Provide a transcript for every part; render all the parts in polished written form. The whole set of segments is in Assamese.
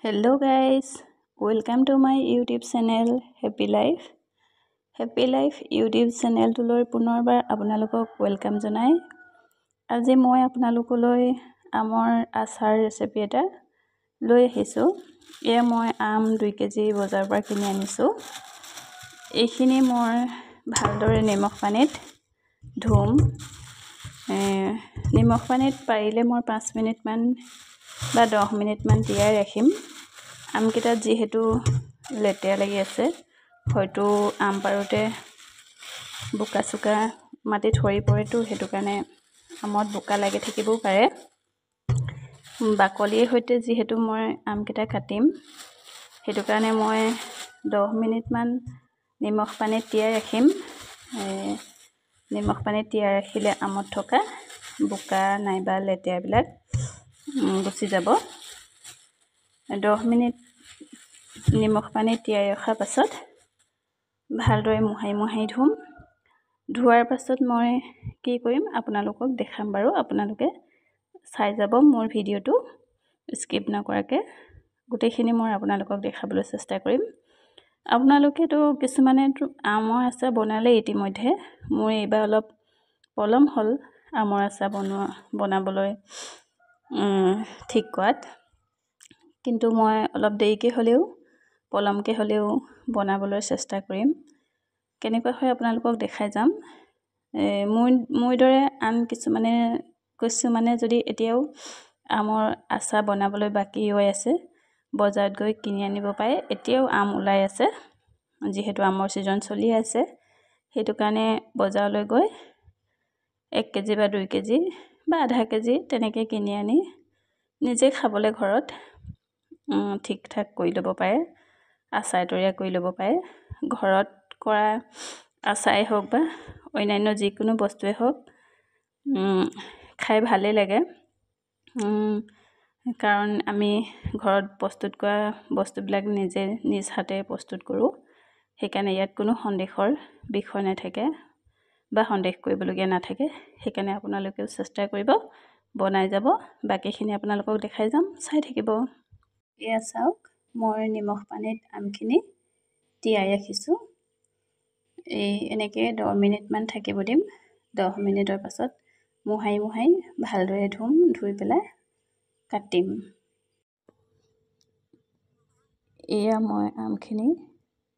Hello guys, welcome to my YouTube channel Happy Life. Happy Life YouTube channel তুলৈ পুনৰবাৰ আপোনালোকক ওয়েলকাম জনাই। আজি মই আপোনালোকলৈ আমৰ আচাৰ ৰেচিপি এটা লৈ আহিছো। এয়া মই আম 2 কেজি বজাৰৰ পৰা কিনি আনিছো। এইখিনি মই ভালদৰে নিমখ পানীত ধুম। নিমখ পানীত পাৰিলে মই 5 মিনিট মান বা 10 মিনিট মান তিয়াই ৰাখিম। আমকেইটাত যেহেতু লেতেৰা লাগি আছে, হয়তো আম পাৰোতে বোকা চুকা মাটিত সৰি পৰেতো, সেইটো কাৰণে আমত বোকা লাগি থাকিবও পাৰে। বাকলিৰ সৈতে যেহেতু মই আমকেইটা কাটিম, সেইটো কাৰণে মই 10 মিনিট মান নিমখ পানীত তিয়াই ৰাখিম। নিমখ পানীত তিয়াই ৰাখিলে আমত থকা বোকা নাইবা লেতেৰাবিলাক গুচি যাব। 10 মিনিট নিমখ পানীত তিয়াই ৰখাৰ পাছত ভালদৰে মোহাৰি ধুম। ধোৱাৰ পাছত মই কি কৰিম আপোনালোকক দেখাম বাৰু। আপোনালোকে চাই যাব মোৰ ভিডিঅ'টো স্কিপ নকৰাকৈ। গোটেইখিনি মই আপোনালোকক দেখাবলৈ চেষ্টা কৰিম। আপোনালোকেতো কিছুমানেতো আমৰ আচাৰ বনালে ইতিমধ্যে। মোৰ এইবাৰ অলপ পলম হ'ল আমৰ আচাৰ বনাবলৈ ঠিক কৰাত, কিন্তু মই অলপ দেৰিকৈ হ'লেও পলমকৈ হ'লেও বনাবলৈ চেষ্টা কৰিম। কেনেকুৱা হয় আপোনালোকক দেখাই যাম। মোৰ দৰে আন কিছুমানে যদি এতিয়াও আমৰ আচাৰ বনাবলৈ বাকী হৈ আছে, বজাৰত গৈ কিনি আনিব পাৰে। এতিয়াও আম ওলাই আছে, যিহেতু আমৰ ছিজন চলি আছে, সেইটো কাৰণে বজাৰলৈ গৈ 1 কেজি বা 2 কেজি বা আধা কেজি তেনেকৈ কিনি আনি নিজে খাবলৈ ঘৰত ঠিক ঠাক কৰি ল'ব পাৰে। আচাৰ তৈয়াৰ কৰি ল'ব পাৰে। ঘৰত কৰা আচাৰেই হওক বা অন্যান্য যিকোনো বস্তুৱেই হওক, খাই ভালেই লাগে। কাৰণ আমি ঘৰত প্ৰস্তুত কৰা বস্তুবিলাক নিজ হাতে প্ৰস্তুত কৰোঁ। সেইকাৰণে ইয়াত কোনো সন্দেহৰ বিষয় নাথাকে বা সন্দেহ কৰিবলগীয়া নাথাকে। সেইকাৰণে আপোনালোকেও চেষ্টা কৰিব, বনাই যাব। বাকীখিনি আপোনালোকক দেখাই যাম, চাই থাকিব। এয়া চাওক, মই নিমখ পানীত আমখিনি তিয়াই ৰাখিছোঁ। এনেকৈ 10 মিনিটমান থাকিব দিম। 10 মিনিটৰ পাছত মোহাৰি ভালদৰে ধুম। ধুই পেলাই কাটিম। এয়া মই আমখিনি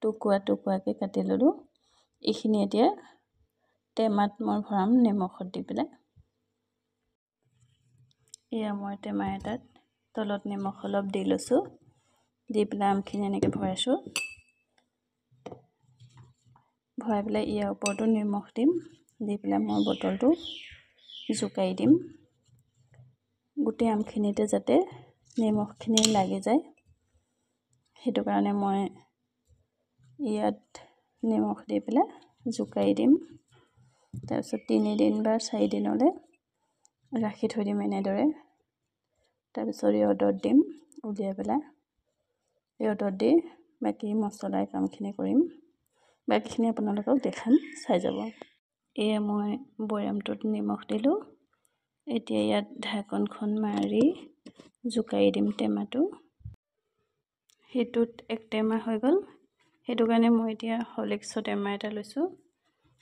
টুকুৰাকৈ কাটি ল'লোঁ। এইখিনি এতিয়া টেমাত মই ভৰাম নিমখত দি পেলাই। এয়া মই টেমা এটাত তলত নিমখ অলপ দি লৈছোঁ। দি পেলাই আমখিনি এনেকৈ ভৰাইছোঁ। ভৰাই পেলাই ইয়াৰ ওপৰতো নিমখ দিম। দি পেলাই মই বটলটো জোকাৰি দিম। গোটেই আমখিনিতে যাতে নিমখখিনি লাগি যায়, সেইটো কাৰণে মই ইয়াত নিমখ দি পেলাই জোকাৰি দিম। তাৰপিছত 3 দিন বা 4 দিনলৈ ৰাখি থৈ দিম এনেদৰে। তাৰপিছত ৰ'দত দিম। উলিয়াই পেলাই ৰ'দত দি বাকী মছলাৰ কামখিনি কৰিম। বাকীখিনি আপোনালোকক দেখাম, চাই যাব। এয়া মই বৈয়ামটোত নিমখ দিলোঁ। এতিয়া ইয়াত ঢাকনখন মাৰি জোকাৰি দিম টেমাটো। সেইটোত 1 টেমা হৈ গ'ল। সেইটো কাৰণে মই এতিয়া হৰলিক্সৰ টেমা এটা লৈছোঁ।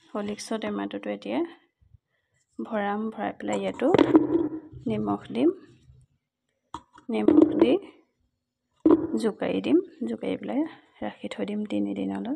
হৰলিক্সৰ টেমাটোতো এতিয়া ভৰাম। ভৰাই পেলাই ইয়াতো নিমখ দিম। নিমখ দি জোকাৰি দিম। জোকাৰি পেলাই ৰাখি থৈ দিম 3 দিনলৈ।